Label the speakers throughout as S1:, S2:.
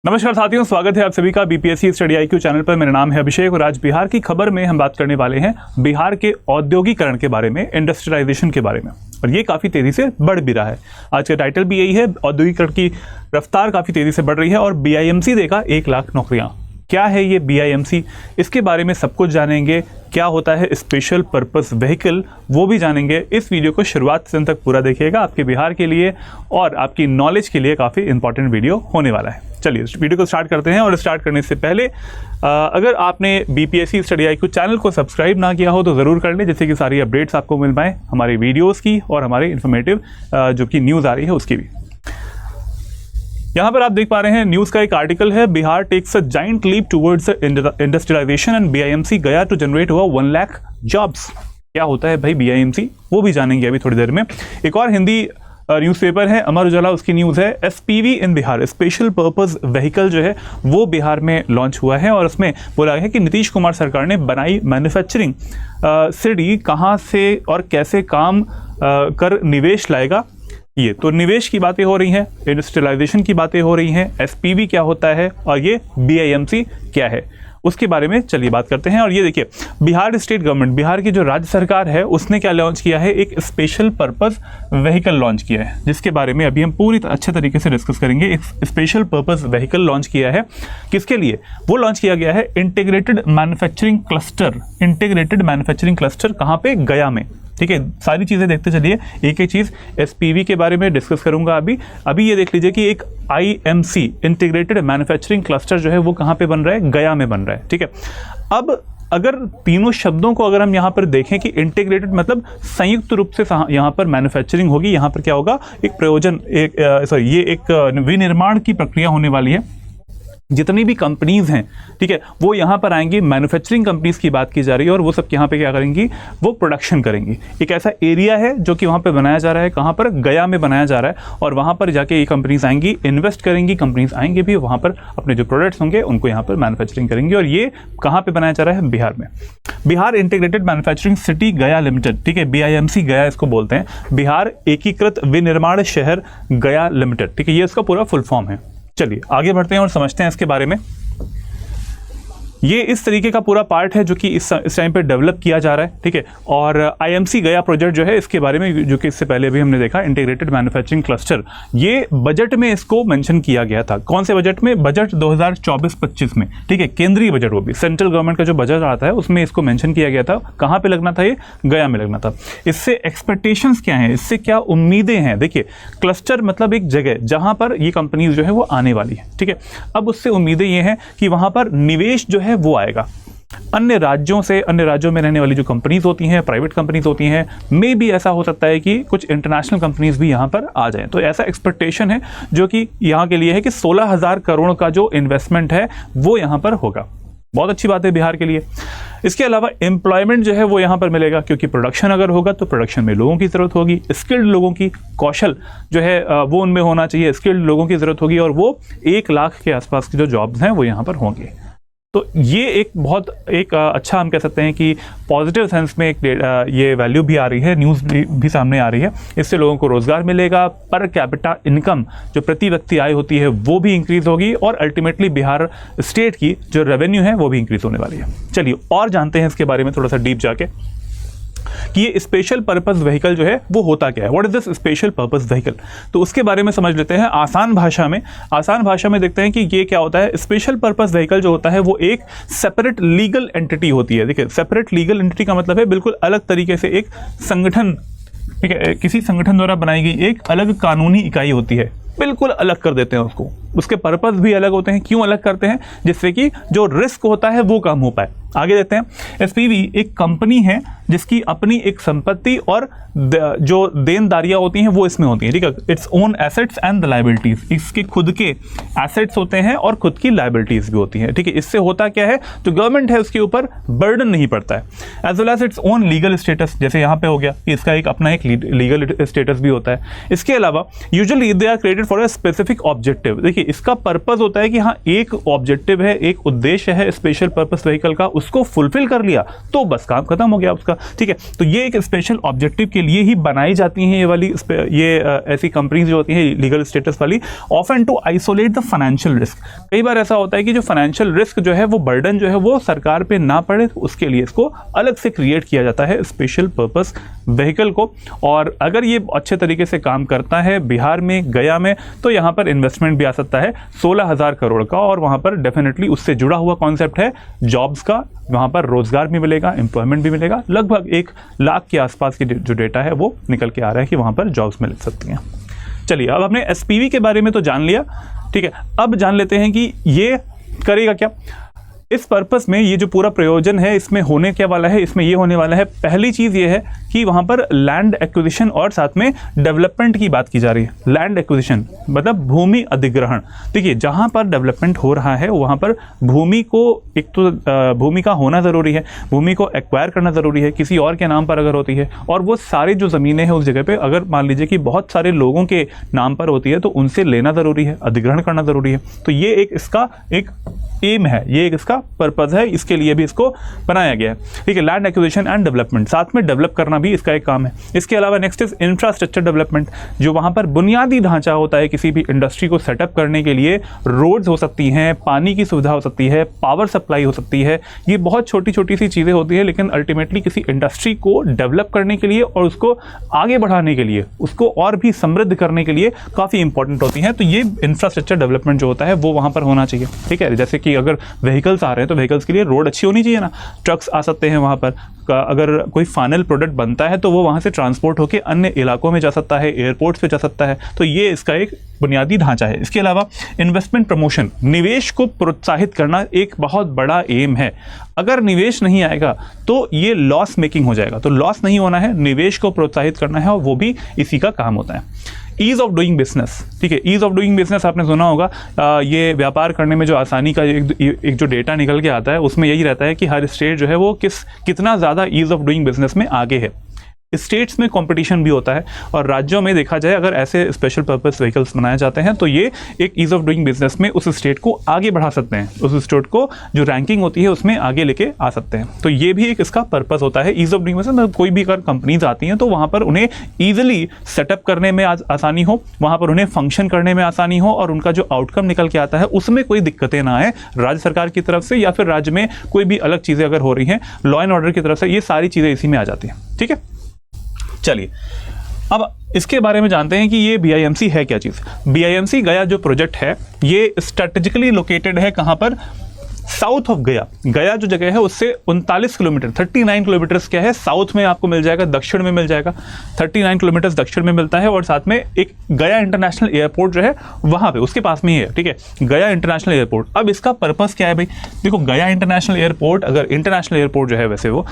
S1: नमस्कार साथियों, स्वागत है आप सभी का बीपीएससी स्टडी IQ चैनल पर। मेरा नाम है अभिषेक और आज बिहार की खबर में हम बात करने वाले हैं बिहार के औद्योगिकरण के बारे में, इंडस्ट्रियलाइजेशन के बारे में। और ये काफ़ी तेज़ी से बढ़ भी रहा है। आज का टाइटल भी यही है, औद्योगिकरण की रफ्तार काफ़ी तेज़ी से बढ़ रही है और BIMC देगा 1 लाख नौकरियाँ। क्या है ये BIMC, इसके बारे में सब कुछ जानेंगे। क्या होता है स्पेशल पर्पस व्हीकल, वो भी जानेंगे। इस वीडियो को शुरुआत से अंत तक पूरा देखिएगा, आपके बिहार के लिए और आपकी नॉलेज के लिए काफ़ी इंपॉर्टेंट वीडियो होने वाला है। चलिए इस वीडियो को स्टार्ट करते हैं। और स्टार्ट करने से पहले अगर आपने BPSC स्टडी IQ चैनल को सब्सक्राइब ना किया हो तो ज़रूर कर लें, जिससे कि सारी अपडेट्स आपको मिल पाएँ हमारे वीडियोज़ की और हमारे इन्फॉर्मेटिव जो कि न्यूज़ आ रही है उसकी भी। यहाँ पर आप देख पा रहे हैं न्यूज़ का एक आर्टिकल है, Bihar takes a giant leap towards industrialisation and BIMC Gaya to generate हुआ 1 लाख जॉब्स। क्या होता है भाई BIMC, वो भी जानेंगे अभी थोड़ी देर में। एक और हिंदी न्यूज़पेपर है अमर उजाला, उसकी न्यूज़ है SPV इन बिहार, स्पेशल पर्पस व्हीकल जो है वो बिहार में लॉन्च हुआ है। और उसमें बोला गया है कि नीतीश कुमार सरकार ने बनाई मैन्युफैक्चरिंग सिटी, कहाँ से और कैसे काम कर निवेश लाएगा। ये तो निवेश की बातें हो रही हैं, इंडस्ट्रियलाइजेशन की बातें हो रही हैं, SPV क्या होता है और ये BIMC क्या है, उसके बारे में चलिए बात करते हैं। और ये देखिए, बिहार स्टेट गवर्नमेंट, बिहार की जो राज्य सरकार है, उसने क्या लॉन्च किया है, एक स्पेशल पर्पस व्हीकल लॉन्च किया है, जिसके बारे में अभी हम पूरी अच्छे तरीके से डिस्कस करेंगे। एक स्पेशल पर्पस व्हीकल लॉन्च किया है, किसके लिए वो लॉन्च किया गया है, integrated manufacturing cluster. Integrated manufacturing cluster कहाँ पे, गया में। ठीक है, सारी चीज़ें देखते चलिए, एक एक चीज़। SPV के बारे में डिस्कस करूंगा अभी ये देख लीजिए कि एक IMC इंटीग्रेटेड मैन्युफैक्चरिंग क्लस्टर जो है वो कहाँ पे बन रहा है, गया में बन रहा है। ठीक है, अब अगर तीनों शब्दों को अगर हम यहाँ पर देखें कि इंटीग्रेटेड मतलब संयुक्त रूप से यहाँ पर मैन्युफैक्चरिंग होगी, यहाँ पर क्या होगा, एक प्रयोजन, ये एक विनिर्माण की प्रक्रिया होने वाली है। जितनी भी कंपनीज हैं, ठीक है, वो यहाँ पर आएंगी। मैन्युफैक्चरिंग कंपनीज की बात की जा रही है और वो सब यहाँ पे क्या करेंगी, वो प्रोडक्शन करेंगी। एक ऐसा एरिया है जो कि वहाँ पे बनाया जा रहा है, कहाँ पर, गया में बनाया जा रहा है। और वहाँ पर जाके ये कंपनीज आएंगी, इन्वेस्ट करेंगी, कंपनीज आएंगे भी वहाँ पर, अपने जो प्रोडक्ट्स होंगे उनको यहाँ पर मैन्युफैक्चरिंग करेंगी। और ये कहाँ पर बनाया जा रहा है, बिहार में। बिहार इंटीग्रेटेड मैन्युफैक्चरिंग सिटी गया लिमिटेड, ठीक है, BIMC गया इसको बोलते हैं, बिहार एकीकृत विनिर्माण शहर गया लिमिटेड। ठीक है, ये इसका पूरा फुल फॉर्म है। चलिए आगे बढ़ते हैं और समझते हैं इसके बारे में। ये इस तरीके का पूरा पार्ट है जो कि इस टाइम पे डेवलप किया जा रहा है। ठीक है, और IMC गया प्रोजेक्ट जो है, इसके बारे में जो कि इससे पहले भी हमने देखा, इंटीग्रेटेड मैन्युफैक्चरिंग क्लस्टर, ये बजट में इसको मेंशन किया गया था। कौन से बजट में, बजट 2024-25 में। ठीक है, केंद्रीय बजट, वो भी सेंट्रल गवर्नमेंट का जो बजट आता है उसमें इसको मेंशन किया गया था। कहाँ पे लगना था, ये गया में लगना था। इससे एक्सपेक्टेशंस क्या हैं, इससे क्या उम्मीदें हैं। देखिए, क्लस्टर मतलब एक जगह जहाँ पर ये कंपनीज जो है वो आने वाली है। ठीक है, अब उससे उम्मीदें ये हैं कि वहाँ पर निवेश जो है वो आएगा अन्य राज्यों से। अन्य राज्यों में रहने वाली जो कंपनीज होती हैं, प्राइवेट कंपनीज होती हैं, मे भी ऐसा हो सकता है कि कुछ इंटरनेशनल कंपनीज भी यहाँ पर आ जाएं। तो ऐसा एक्सपेक्टेशन है जो कि यहाँ के लिए है कि 16,000 करोड़ का जो इन्वेस्टमेंट है वो यहाँ पर होगा। बहुत अच्छी बात है बिहार के लिए। इसके अलावा एम्प्लॉयमेंट जो है वो यहाँ पर मिलेगा, क्योंकि प्रोडक्शन अगर होगा तो प्रोडक्शन में लोगों की ज़रूरत होगी, स्किल्ड लोगों की, कौशल जो है वो उनमें होना चाहिए, स्किल्ड लोगों की ज़रूरत होगी। और वो 1 लाख के आसपास की जो जॉब्स हैं वो यहाँ पर होंगे। तो ये एक बहुत अच्छा हम कह सकते हैं कि पॉजिटिव सेंस में एक ये वैल्यू भी आ रही है, न्यूज़ भी सामने आ रही है। इससे लोगों को रोज़गार मिलेगा, पर कैपिटा इनकम जो प्रति व्यक्ति आय होती है वो भी इंक्रीज़ होगी और अल्टीमेटली बिहार स्टेट की जो रेवेन्यू है वो भी इंक्रीज़ होने वाली है। चलिए और जानते हैं इसके बारे में थोड़ा सा डीप जाके कि ये स्पेशल पर्पस व्हीकल जो है वो होता क्या है, what is this special purpose vehicle. तो उसके बारे में समझ लेते हैं आसान भाषा में देखते हैं कि ये क्या होता है। स्पेशल पर्पस व्हीकल जो होता है वो एक सेपरेट लीगल एंटिटी होती है। देखिए, सेपरेट लीगल एंटिटी का मतलब है बिल्कुल अलग तरीके से एक संगठन, ठीक है, किसी संगठन द्वारा बनाई गई एक अलग कानूनी इकाई होती है, बिल्कुल अलग कर देते हैं उसको। उसके पर्पस भी अलग होते हैं। क्यों अलग करते हैं, जिससे कि जो रिस्क होता है वो कम हो पाए। आगे देखते हैं। SPV एक कंपनी है जिसकी अपनी एक संपत्ति और जो देनदारियां होती हैं वो इसमें होती हैं। ठीक है, its own assets and the liabilities, इसके खुद के एसेट्स होते हैं और खुद की लायबिलिटीज भी होती हैं। ठीक है, इससे होता क्या है, जो गवर्नमेंट है उसके ऊपर बर्डन नहीं पड़ता है। As well as its own legal status, जैसे यहाँ पे हो गया कि इसका एक अपना एक लीगल स्टेटस भी होता है। इसके अलावा usually they are created for a specific objective. देखिए इसका पर्पस होता है कि हाँ एक ऑब्जेक्टिव है, एक उद्देश्य है स्पेशल पर्पस व्हीकल का, उसको फुलफिल कर लिया तो बस काम खत्म हो गया उसका, ठीक है। तो ये एक स्पेशल ऑब्जेक्टिव के लिए ही बनाई जाती हैं ये वाली ऐसी कंपनीज जो होती हैं लीगल स्टेटस वाली, often to isolate the financial risk. कई बार ऐसा होता है कि जो फाइनेंशियल रिस्क जो है वो बर्डन जो है वो सरकार पे ना पड़े, तो उसके लिए इसको अलग से क्रिएट किया जाता है स्पेशल पर्पस व्हीकल को। और अगर ये अच्छे तरीके से काम करता है बिहार में, गया में, तो यहाँ पर इन्वेस्टमेंट भी आ सकता है 16,000 करोड़ का, और वहाँ पर डेफिनेटली उससे जुड़ा हुआ कॉन्सेप्ट है जॉब्स का, वहाँ पर रोजगार भी मिलेगा, एम्प्लॉयमेंट भी मिलेगा। लगभग 1 लाख के आसपास की जो डेटा है वो निकल के आ रहा है कि वहाँ पर जॉब्स मिल सकती हैं। चलिए अब हमने एसपीवी के बारे में तो जान लिया, ठीक है। अब जान लेते हैं कि ये करेगा क्या। इस पर्पस में ये जो पूरा प्रयोजन है इसमें होने क्या वाला है, इसमें ये होने वाला है, पहली चीज़ ये है कि वहाँ पर लैंड एक्विजिशन और साथ में डेवलपमेंट की बात की जा रही है। लैंड एक्विजिशन मतलब भूमि अधिग्रहण। देखिए जहाँ पर डेवलपमेंट हो रहा है वहाँ पर भूमि को, एक तो भूमि का होना ज़रूरी है, भूमि को एक्वायर करना ज़रूरी है किसी और के नाम पर अगर होती है, और वो सारी जो ज़मीनें हैं उस जगह पे अगर मान लीजिए कि बहुत सारे लोगों के नाम पर होती है तो उनसे लेना ज़रूरी है, अधिग्रहण करना ज़रूरी है। तो ये एक इसका एक एम है, ये एक इसका पर्पस है, इसके लिए भी इसको बनाया गया है, ठीक है। लैंड एक्विजिशन एंड डेवलपमेंट, साथ में डेवलप करना भी इसका एक काम है। इसके अलावा नेक्स्ट इज इंफ्रास्ट्रक्चर डेवलपमेंट, जो वहाँ पर बुनियादी ढांचा होता है किसी भी इंडस्ट्री को सेटअप करने के लिए। रोड्स हो सकती हैं, पानी की सुविधा हो सकती है, पावर सप्लाई हो सकती है, ये बहुत छोटी छोटी सी चीज़ें होती है, लेकिन अल्टीमेटली किसी इंडस्ट्री को डेवलप करने के लिए और उसको आगे बढ़ाने के लिए, उसको और भी समृद्ध करने के लिए काफ़ी इंपॉर्टेंट होती हैं। तो ये इंफ्रास्ट्रक्चर डेवलपमेंट जो होता है वो वहाँ पर होना चाहिए, ठीक है। जैसे कि अगर व्हीकल्स आ रहे हैं तो व्हीकल्स के लिए रोड अच्छी होनी चाहिए ना, ट्रक्स आ सकते हैं वहाँ पर, अगर कोई फाइनल प्रोडक्ट बनता है तो वो वहाँ से ट्रांसपोर्ट होकर अन्य इलाकों में जा सकता है, एयरपोर्ट्स पे जा सकता है। तो ये इसका एक बुनियादी ढांचा है। इसके अलावा इन्वेस्टमेंट प्रमोशन, निवेश को प्रोत्साहित करना एक बहुत बड़ा एम है। अगर निवेश नहीं आएगा तो ये लॉस मेकिंग हो जाएगा, तो लॉस नहीं होना है, निवेश को प्रोत्साहित करना है, और वो भी इसी का काम होता है। ईज़ ऑफ डूइंग बिजनेस, ठीक है। ईज़ ऑफ डूइंग बिजनेस आपने सुना होगा, ये व्यापार करने में जो आसानी का एक जो डेटा निकल के आता है उसमें यही रहता है कि हर स्टेट जो है वो कितना ज़्यादा ईज़ ऑफ डूइंग बिजनेस में आगे है। स्टेट्स में कंपटीशन भी होता है, और राज्यों में देखा जाए अगर ऐसे स्पेशल पर्पस व्हीकल्स बनाए जाते हैं तो ये एक ईज़ ऑफ डूइंग बिजनेस में उस स्टेट को आगे बढ़ा सकते हैं, उस स्टेट को जो रैंकिंग होती है उसमें आगे लेके आ सकते हैं। तो ये भी एक इसका पर्पस होता है ईज़ ऑफ डूइंग बिजनेस। मतलब कोई भी अगर कंपनीज आती हैं तो वहाँ पर उन्हें ईजिली सेटअप करने में आसानी हो, वहाँ पर उन्हें फंक्शन करने में आसानी हो, और उनका जो आउटकम निकल के आता है उसमें कोई दिक्कतें ना आए राज्य सरकार की तरफ से, या फिर राज्य में कोई भी अलग चीज़ें अगर हो रही हैं लॉ एंड ऑर्डर की तरफ से, ये सारी चीज़ें इसी में आ जाती हैं, ठीक है। चलिए अब इसके बारे में जानते हैं कि ये BIMC है क्या चीज़। BIMC गया जो प्रोजेक्ट है ये स्ट्रेटेजिकली लोकेटेड है कहाँ पर, साउथ ऑफ गया। गया जो जगह है उससे 39 किलोमीटर, 39 किलोमीटर्स क्या है, साउथ में आपको मिल जाएगा, दक्षिण में मिल जाएगा, 39 किलोमीटर दक्षिण में मिलता है, और साथ में एक गया इंटरनेशनल एयरपोर्ट जो है वहाँ पे उसके पास में ही है, ठीक है, गया इंटरनेशनल एयरपोर्ट। अब इसका पर्पस क्या है भाई, देखो गया इंटरनेशनल एयरपोर्ट अगर इंटरनेशनल एयरपोर्ट जो है वैसे वो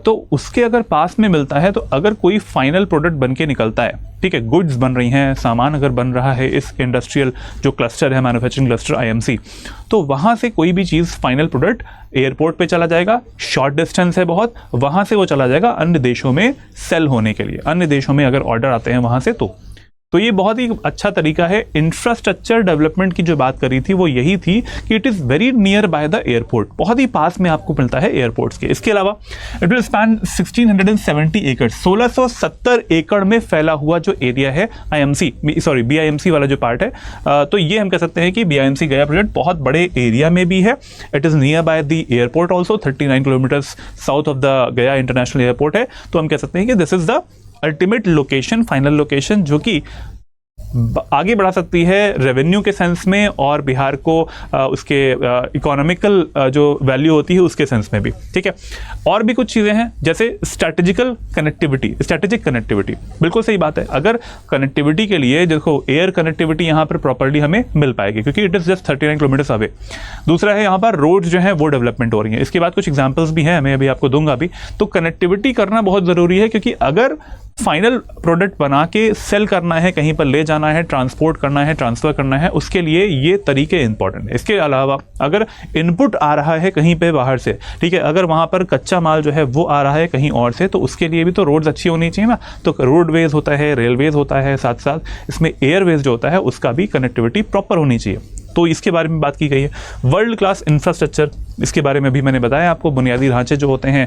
S1: तो उसके अगर पास में मिलता है, तो अगर कोई फाइनल प्रोडक्ट बन के निकलता है, ठीक है, गुड्स बन रही हैं, सामान अगर बन रहा है इस इंडस्ट्रियल जो क्लस्टर है, मैन्युफैक्चरिंग क्लस्टर IMC, तो वहाँ से कोई भी चीज़ फाइनल प्रोडक्ट एयरपोर्ट पे चला जाएगा, शॉर्ट डिस्टेंस है बहुत, वहाँ से वो चला जाएगा अन्य देशों में सेल होने के लिए, अन्य देशों में अगर ऑर्डर आते हैं वहाँ से। तो ये बहुत ही अच्छा तरीका है। इंफ्रास्ट्रक्चर डेवलपमेंट की जो बात करी थी वो यही थी कि it is very near by the airport, बहुत ही पास में आपको मिलता है एयरपोर्ट्स के। इसके अलावा इट विल स्पैन 1670 एकड़, 1670 एकड़ में फैला हुआ जो एरिया है BIMC वाला जो पार्ट है, तो ये हम कह सकते हैं कि BIMC गया प्रोजेक्ट बहुत बड़े एरिया में भी है। It is near by the airport also, 39 kilometres south of the गया इंटरनेशनल एयरपोर्ट है। तो हम कह सकते हैं कि this is the ultimate location, final location, जो कि आगे बढ़ा सकती है रेवेन्यू के सेंस में, और बिहार को उसके इकोनॉमिकल जो वैल्यू होती है उसके सेंस में भी, ठीक है। और भी कुछ चीज़ें हैं जैसे स्ट्रेटेजिक कनेक्टिविटी, बिल्कुल सही बात है। अगर कनेक्टिविटी के लिए देखो एयर कनेक्टिविटी यहाँ पर प्रॉपर्ली हमें मिल पाएगी क्योंकि it is just 39 kilometres away. दूसरा है यहाँ पर रोड जो है वो डेवलपमेंट हो रही है, इसके बाद कुछ एग्जाम्पल्स भी हैं, मैं अभी आपको दूंगा भी। तो कनेक्टिविटी करना बहुत ज़रूरी है, क्योंकि अगर फाइनल प्रोडक्ट बना के सेल करना है, कहीं पर ले जाना जाना है, ट्रांसपोर्ट करना है, ट्रांसफ़र करना है, उसके लिए ये तरीके इंपॉर्टेंट है। इसके अलावा अगर इनपुट आ रहा है कहीं पे बाहर से, ठीक है, अगर वहाँ पर कच्चा माल जो है वो आ रहा है कहीं और से, तो उसके लिए भी तो रोड्स अच्छी होनी चाहिए ना। तो रोडवेज होता है, रेलवेज होता है, साथ साथ इसमें एयरवेज जो होता है उसका भी कनेक्टिविटी प्रॉपर होनी चाहिए। तो इसके बारे में बात की गई है। वर्ल्ड क्लास इंफ्रास्ट्रक्चर, इसके बारे में भी मैंने बताया आपको, बुनियादी ढांचे जो होते हैं,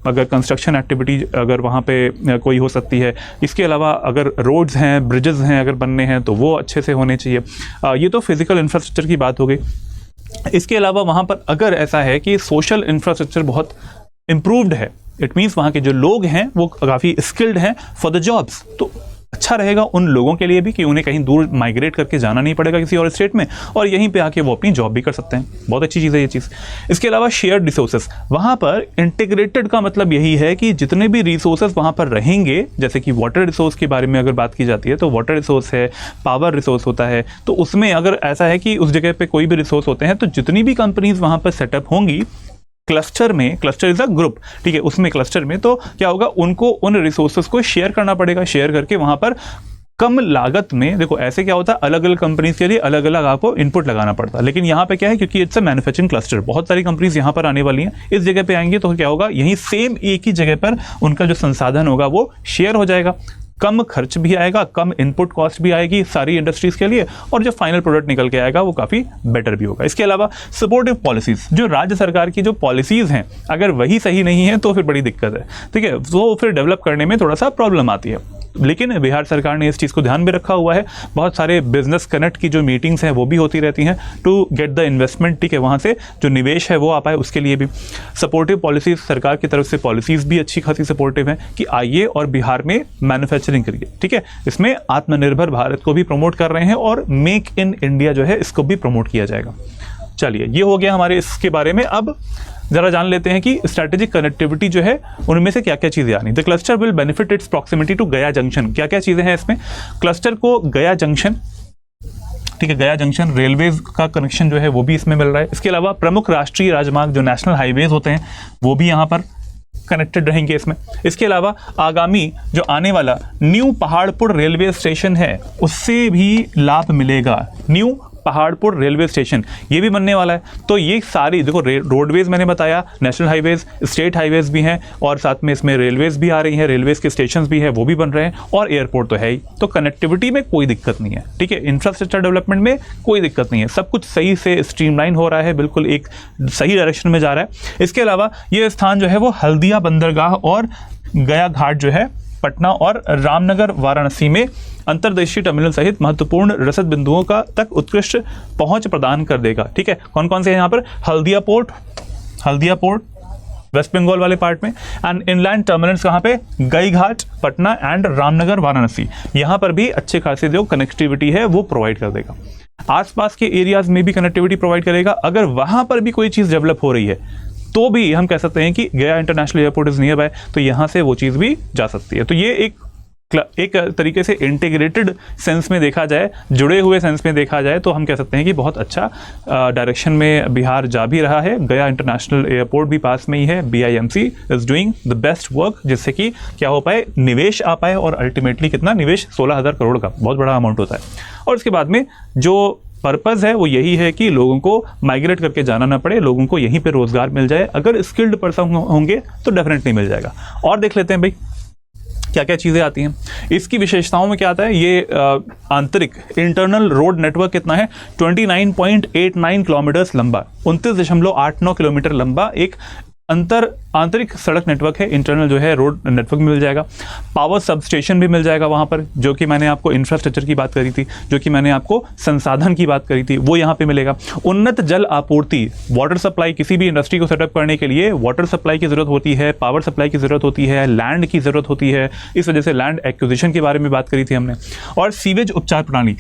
S1: अगर कंस्ट्रक्शन एक्टिविटी अगर वहाँ पे कोई हो सकती है। इसके अलावा अगर रोड्स हैं, ब्रिजेस हैं अगर बनने हैं तो वो अच्छे से होने चाहिए। ये तो फिजिकल इंफ्रास्ट्रक्चर की बात हो गई। इसके अलावा वहाँ पर अगर ऐसा है कि सोशल इंफ्रास्ट्रक्चर बहुत इम्प्रूव्ड है, इट मीन्स वहाँ के जो लोग हैं वो काफ़ी स्किल्ड हैं फॉर द जॉब्स, तो अच्छा रहेगा उन लोगों के लिए भी कि उन्हें कहीं दूर माइग्रेट करके जाना नहीं पड़ेगा किसी और स्टेट में, और यहीं पे आके वो अपनी जॉब भी कर सकते हैं। बहुत अच्छी चीज़ है ये चीज़। इसके अलावा शेयर्ड रिसोर्सेज, वहाँ पर इंटीग्रेटेड का मतलब यही है कि जितने भी रिसोर्सेज वहाँ पर रहेंगे, जैसे कि वाटर रिसोर्स के बारे में अगर बात की जाती है तो वाटर रिसोर्स है, पावर रिसोर्स होता है, तो उसमें अगर ऐसा है कि उस जगह पर कोई भी रिसोर्स होते हैं तो जितनी भी कंपनीज वहाँ पर सेटअप होंगी क्लस्टर में, क्लस्टर इज अ ग्रुप, ठीक है, उसमें क्लस्टर में तो क्या होगा, उनको उन रिसोर्सेज को शेयर करना पड़ेगा। शेयर करके वहां पर कम लागत में, देखो ऐसे क्या होता है, अलग अलग कंपनीज के लिए अलग अलग आपको इनपुट लगाना पड़ता है, लेकिन यहाँ पे क्या है, क्योंकि इट्स अ मैन्युफैक्चरिंग क्लस्टर, बहुत सारी कंपनीज यहाँ पर आने वाली हैं, इस जगह पे आएंगे तो क्या होगा, यहीं सेम एक ही जगह पर उनका जो संसाधन होगा वो शेयर हो जाएगा, कम खर्च भी आएगा, कम इनपुट कॉस्ट भी आएगी सारी इंडस्ट्रीज के लिए, और जो फाइनल प्रोडक्ट निकल के आएगा वो काफ़ी बेटर भी होगा। इसके अलावा सपोर्टिव पॉलिसीज, जो राज्य सरकार की जो पॉलिसीज़ हैं अगर वही सही नहीं है तो फिर बड़ी दिक्कत है, ठीक है, वो फिर डेवलप करने में थोड़ा सा प्रॉब्लम आती है। लेकिन बिहार सरकार ने इस चीज़ को ध्यान में रखा हुआ है, बहुत सारे बिजनेस कनेक्ट की जो मीटिंग्स हैं वो भी होती रहती हैं टू गेट द इन्वेस्टमेंट, ठीक है, वहाँ से जो निवेश है वो आ पाए, उसके लिए भी सपोर्टिव पॉलिसीज, सरकार की तरफ से पॉलिसीज़ भी अच्छी खासी सपोर्टिव हैं कि आइए और बिहार में मैन्युफैक्चरिंग करिए, ठीक है। इसमें आत्मनिर्भर भारत को भी प्रमोट कर रहे हैं और मेक इन इंडिया जो है इसको भी प्रमोट किया जाएगा। चलिए, ये हो गया हमारे इसके बारे में। अब जरा जान लेते हैं कि स्ट्रैटेजिक कनेक्टिविटी जो है उनमें से क्या क्या चीज़ें आनी। The cluster will benefit its proximity to Gaya junction. क्या क्या चीज़ें हैं इसमें? क्लस्टर को गया जंक्शन, ठीक है, गया जंक्शन रेलवेज का कनेक्शन जो है वो भी इसमें मिल रहा है। इसके अलावा प्रमुख राष्ट्रीय राजमार्ग जो नेशनल हाईवेज होते हैं वो भी यहाँ पर कनेक्टेड रहेंगे इसमें। इसके अलावा आगामी जो आने वाला न्यू पहाड़पुर रेलवे स्टेशन है उससे भी लाभ मिलेगा। न्यू पहाड़पुर रेलवे स्टेशन ये भी बनने वाला है। तो ये सारी देखो, रोडवेज मैंने बताया, नेशनल हाईवेज, स्टेट हाईवेज भी हैं, और साथ में इसमें रेलवेज भी आ रही हैं, रेलवेज के स्टेशन भी हैं वो भी बन रहे हैं, और एयरपोर्ट तो है ही। तो कनेक्टिविटी में कोई दिक्कत नहीं है, ठीक है, इंफ्रास्ट्रक्चर डेवलपमेंट में कोई दिक्कत नहीं है, सब कुछ सही से स्ट्रीमलाइन हो रहा है, बिल्कुल एक सही डायरेक्शन में जा रहा है। इसके अलावा ये स्थान जो है वो हल्दिया बंदरगाह और गया घाट जो है पटना और रामनगर वाराणसी में अंतर्देशीय टर्मिनल सहित महत्वपूर्ण रसद बिंदुओं का तक उत्कृष्ट पहुंच प्रदान कर देगा, ठीक है। कौन कौन से हैं यहाँ पर? हल्दिया पोर्ट वेस्ट बंगाल वाले पार्ट में, एंड इनलैंड टर्मिनल्स कहाँ पे? गई घाट पटना एंड रामनगर वाराणसी, यहाँ पर भी अच्छे खासे जो कनेक्टिविटी है वो प्रोवाइड कर देगा। आसपास के एरियाज में भी कनेक्टिविटी प्रोवाइड करेगा। अगर वहाँ पर भी कोई चीज़ डेवलप हो रही है तो भी हम कह सकते हैं कि गया international airport is near by, तो यहाँ से वो चीज़ भी जा सकती है। तो ये एक तरीके से इंटीग्रेटेड सेंस में देखा जाए, जुड़े हुए सेंस में देखा जाए, तो हम कह सकते हैं कि बहुत अच्छा डायरेक्शन में बिहार जा भी रहा है। गया इंटरनेशनल एयरपोर्ट भी पास में ही है। BIMC is doing the best work, जिससे कि क्या हो पाए, निवेश आ पाए, और अल्टीमेटली कितना निवेश, 16,000 करोड़ का बहुत बड़ा अमाउंट होता है। और उसके बाद में जो पर्पज़ है वो यही है कि लोगों को माइग्रेट करके जाना ना पड़े, लोगों को यहीं पे रोजगार मिल जाए। अगर स्किल्ड पर्सन होंगे तो डेफिनेटली मिल जाएगा। और देख लेते हैं भाई क्या क्या चीज़ें आती हैं। इसकी विशेषताओं में क्या आता है, ये आंतरिक इंटरनल रोड नेटवर्क कितना है, 29.89 किलोमीटर्स लंबा, 29.89 किलोमीटर लंबा एक आंतरिक सड़क नेटवर्क है, इंटरनल जो है रोड नेटवर्क मिल जाएगा। पावर सब स्टेशन भी मिल जाएगा वहाँ पर, जो कि मैंने आपको इंफ्रास्ट्रक्चर की बात करी थी, जो कि मैंने आपको संसाधन की बात करी थी, वो यहाँ पे मिलेगा। उन्नत जल आपूर्ति, वाटर सप्लाई, किसी भी इंडस्ट्री को सेटअप करने के लिए वाटर सप्लाई की ज़रूरत होती है, पावर सप्लाई की ज़रूरत होती है, लैंड की ज़रूरत होती है, इस वजह से लैंड एक्विजिशन के बारे में बात करी थी हमने। और सीवेज उपचार प्रणाली,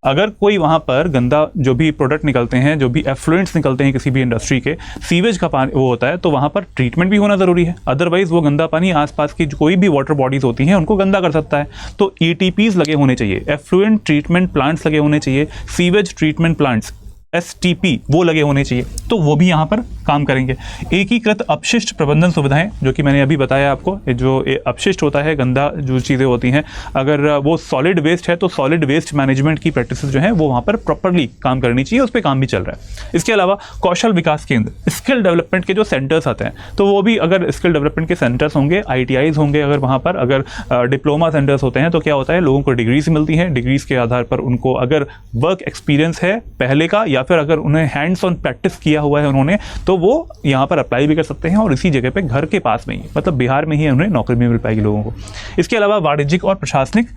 S1: अगर कोई वहाँ पर गंदा जो भी प्रोडक्ट निकलते हैं, जो भी एफ्लुएंट्स निकलते हैं किसी भी इंडस्ट्री के, सीवेज का पानी वो होता है, तो वहाँ पर ट्रीटमेंट भी होना ज़रूरी है। अदरवाइज़ वो गंदा पानी आसपास की कोई भी वाटर बॉडीज़ होती हैं उनको गंदा कर सकता है। तो ETPs लगे होने चाहिए, एफ्लुएंट ट्रीटमेंट प्लांट्स लगे होने चाहिए, सीवेज ट्रीटमेंट प्लांट्स, STP वो लगे होने चाहिए, तो वो भी यहाँ पर काम करेंगे। एकीकृत अपशिष्ट प्रबंधन सुविधाएं, जो कि मैंने अभी बताया आपको, जो अपशिष्ट होता है, गंदा जो चीज़ें होती हैं, अगर वो सॉलिड वेस्ट है तो सॉलिड वेस्ट मैनेजमेंट की प्रैक्टिसेस जो हैं वो वहाँ पर प्रॉपरली काम करनी चाहिए, उस पर काम भी चल रहा है। इसके अलावा कौशल विकास केंद्र, स्किल डेवलपमेंट के जो सेंटर्स आते हैं, तो वो भी अगर स्किल डेवलपमेंट के सेंटर्स होंगे, ITIs होंगे, अगर वहाँ पर अगर डिप्लोमा सेंटर्स होते हैं, तो क्या होता है, लोगों को डिग्रीज मिलती हैं, डिग्रीज के आधार पर उनको अगर वर्क एक्सपीरियंस है पहले का, या फिर अगर उन्हें हैंड्स ऑन प्रैक्टिस किया हुआ है उन्होंने, तो वो यहाँ पर अप्लाई भी कर सकते हैं और इसी जगह पे घर के पास में ही, मतलब बिहार में ही उन्हें नौकरी भी मिल पाएगी लोगों को। इसके अलावा वाणिज्यिक और प्रशासनिक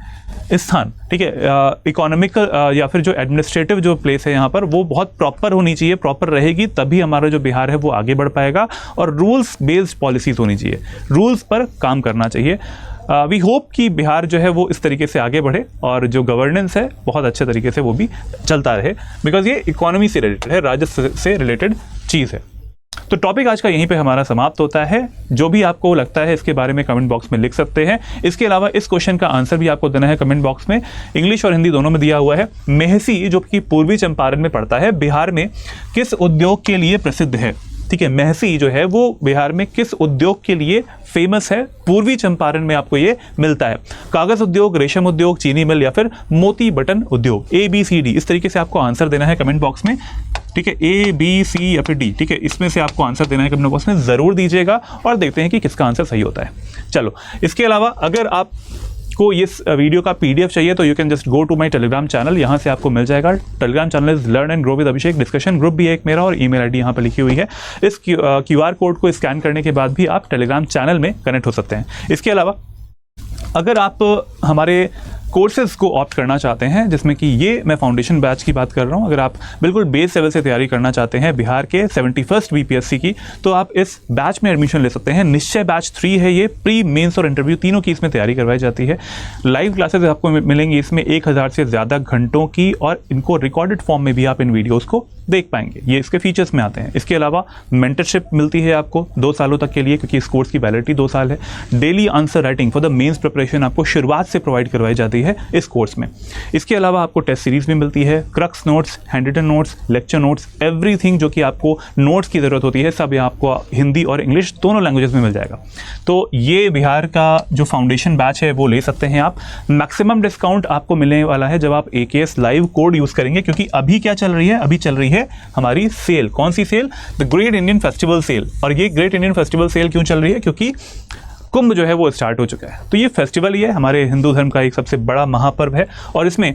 S1: स्थान, ठीक है, इकोनॉमिकल या फिर जो एडमिनिस्ट्रेटिव जो प्लेस है यहाँ पर, वो बहुत प्रॉपर होनी चाहिए, प्रॉपर रहेगी तभी हमारा जो बिहार है वो आगे बढ़ पाएगा। और रूल्स बेस्ड पॉलिसीज होनी चाहिए, रूल्स पर काम करना चाहिए। वी होप कि बिहार जो है वो इस तरीके से आगे बढ़े और जो गवर्नेंस है बहुत अच्छे तरीके से वो भी चलता रहे, बिकॉज ये इकोनॉमी से रिलेटेड है, राजस्व से रिलेटेड चीज़ है। तो टॉपिक आज का यहीं पे हमारा समाप्त होता है। जो भी आपको लगता है इसके बारे में कमेंट बॉक्स में लिख सकते हैं। इसके अलावा इस क्वेश्चन का आंसर भी आपको देना है कमेंट बॉक्स में, इंग्लिश और हिंदी दोनों में दिया हुआ है। मेहसी जो कि पूर्वी चंपारण में पड़ता है, बिहार में किस उद्योग के लिए प्रसिद्ध है? ठीक है, मेहसी जो है वो बिहार में किस उद्योग के लिए फेमस है? पूर्वी चंपारण में आपको ये मिलता है। कागज उद्योग, रेशम उद्योग, चीनी मिल या फिर मोती बटन उद्योग। ABCD इस तरीके से आपको आंसर देना है कमेंट बॉक्स में, ठीक है, ABC या फिर D, ठीक है, इसमें से आपको आंसर देना है कमेंट बॉक्स में, ज़रूर दीजिएगा और देखते हैं कि किसका आंसर सही होता है। चलो, इसके अलावा अगर आप को इस वीडियो का PDF चाहिए तो you can just go to my Telegram channel, यहाँ से आपको मिल जाएगा। Telegram channel is learn and grow with Abhishek, discussion group भी है एक मेरा और ईमेल ID यहाँ पर लिखी हुई है। इस QR कोड को स्कैन करने के बाद भी आप टेलीग्राम चैनल में कनेक्ट हो सकते हैं। इसके अलावा अगर आप हमारे कोर्सेज़ को ऑप्ट करना चाहते हैं, जिसमें कि ये मैं फाउंडेशन बैच की बात कर रहा हूँ, अगर आप बिल्कुल बेस लेवल से तैयारी करना चाहते हैं बिहार के 71st BPSC की, तो आप इस बैच में एडमिशन ले सकते हैं। निश्चय बैच 3 है ये, प्री मेंस और इंटरव्यू तीनों की इसमें तैयारी करवाई जाती है। लाइव क्लासेज आपको मिलेंगी इसमें 1000 से ज़्यादा घंटों की, और इनको रिकॉर्डेड फॉर्म में भी आप इन वीडियोज़ को देख पाएंगे, ये इसके फीचर्स में आते हैं। इसके अलावा मेंटरशिप मिलती है आपको 2 सालों तक के लिए, क्योंकि इस कोर्स की वैलिडिटी 2 साल है। Daily answer writing for the mains preparation आपको शुरुआत से प्रोवाइड करवाई जाती है इस कोर्स में। इसके अलावा आपको टेस्ट सीरीज भी मिलती है, crux notes, hand written notes, lecture notes, everything जो कि आपको नोट्स की ज़रूरत होती है, सब यहाँ आपको हिंदी और इंग्लिश दोनों लैंग्वेजेस में मिल जाएगा। तो ये बिहार का जो फाउंडेशन बैच है वो ले सकते हैं आप। मैक्सिमम डिस्काउंट आपको मिलने वाला है जब आप AKS लाइव कोड यूज़ करेंगे, क्योंकि अभी क्या चल रही है, अभी चल रही है हमारी सेल। कौन सी sale? The great Indian festival sale. और ये ग्रेट इंडियन फेस्टिवल सेल क्यों चल रही है? क्योंकि कुंभ जो है वो स्टार्ट हो चुका है। तो ये फेस्टिवल ही है, हमारे हिंदू धर्म का एक सबसे बड़ा महापर्व है, और इसमें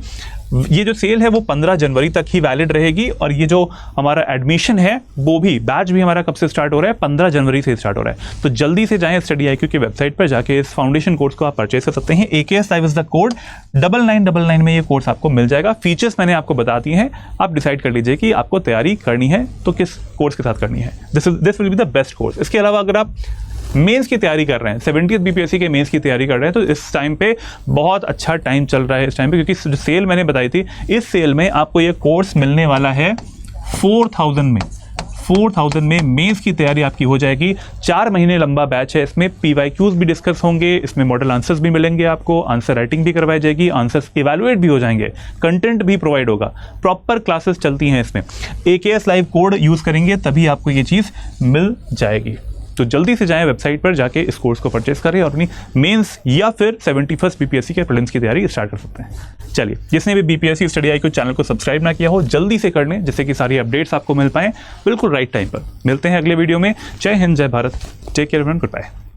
S1: ये जो सेल है वो 15 जनवरी तक ही वैलिड रहेगी। और ये जो हमारा एडमिशन है वो भी, बैच भी हमारा कब से स्टार्ट हो रहा है? 15 जनवरी से स्टार्ट हो रहा है। तो जल्दी से जाएं StudyIQ की वेबसाइट पर जाके इस फाउंडेशन कोर्स को आप परचेज कर सकते हैं। AKS live is the code, 9999 में ये कोर्स आपको मिल जाएगा। फीचर्स मैंने आपको बता दिए हैं, आप डिसाइड कर लीजिए कि आपको तैयारी करनी है तो किस कोर्स के साथ करनी है। This will be the best course. इसके अलावा अगर आप मेंस की तैयारी कर रहे हैं, 70th BPSC के मेंस की तैयारी कर रहे हैं, तो इस टाइम पे बहुत अच्छा टाइम चल रहा है इस टाइम पे, क्योंकि जो सेल मैंने बताई थी, इस सेल में आपको ये कोर्स मिलने वाला है 4000 में मेंस की तैयारी आपकी हो जाएगी। 4 महीने लंबा बैच है, इसमें PYQs भी डिस्कस होंगे, इसमें मॉडल आंसर्स भी मिलेंगे आपको, आंसर राइटिंग भी करवाई जाएगी, आंसर्स इवैल्यूएट भी हो जाएंगे, कंटेंट भी प्रोवाइड होगा, प्रॉपर क्लासेस चलती हैं इसमें। AKS लाइव कोड यूज़ करेंगे तभी आपको ये चीज़ मिल जाएगी। तो जल्दी से जाएं वेबसाइट पर, जाके इस कोर्स को परचेस करें और अपनी मेंस या फिर 71st BPSC के प्रीलिम्स की तैयारी स्टार्ट कर सकते हैं। चलिए, जिसने भी BPSC StudyIQ चैनल को सब्सक्राइब ना किया हो, जल्दी से कर लें, जिससे कि सारी अपडेट्स आपको मिल पाएँ बिल्कुल राइट टाइम पर। मिलते हैं अगले वीडियो में। जय हिंद, जय Bharat, take care everyone, good bye.